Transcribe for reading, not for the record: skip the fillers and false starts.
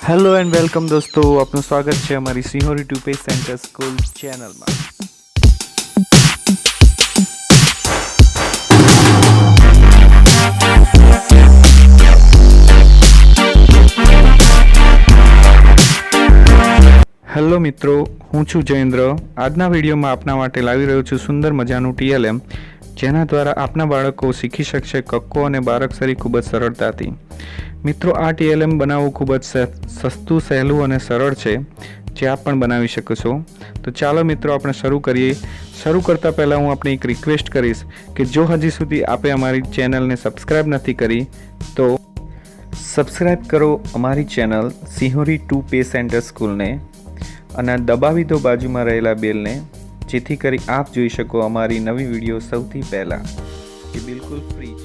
Hello and welcome દોસ્તો, આપનું સ્વાગત છે અમારી સિંહોરી ટુ પેજ સેન્ટર સ્કૂલ ચેનલમાં। હેલો મિત્રો, હું છું જયેન્દ્ર। આજના વિડીયોમાં આપના માટે લાવી રહ્યો છું સુંદર મજાનું T.LM, જેના દ્વારા આપના બાળકો શીખી શકશે કક્કો અને બારાક્ષરી ખૂબ જ સરળતાથી। મિત્રો, આ T.LM બનાવવું ખૂબ જ સસ્તું, સહેલું અને સરળ છે, જે આપ પણ બનાવી શકો છો। તો ચાલો મિત્રો, આપણે શરૂ કરીએ। શરૂ કરતાં પહેલાં હું આપને એક રિક્વેસ્ટ કરીશ કે જો હજી સુધી આપે અમારી ચેનલને સબસ્ક્રાઈબ નથી કરી તો સબસ્ક્રાઈબ કરો અમારી ચેનલ સિંહોરી ટુ પેજ સેન્ટર સ્કૂલને અને દબાવી દો બાજુમાં રહેલા બેલને, જેથી કરી આપ જોઈ શકો અમારી નવી વિડીયો સૌથી પહેલાં, જે બિલકુલ ફ્રી છે।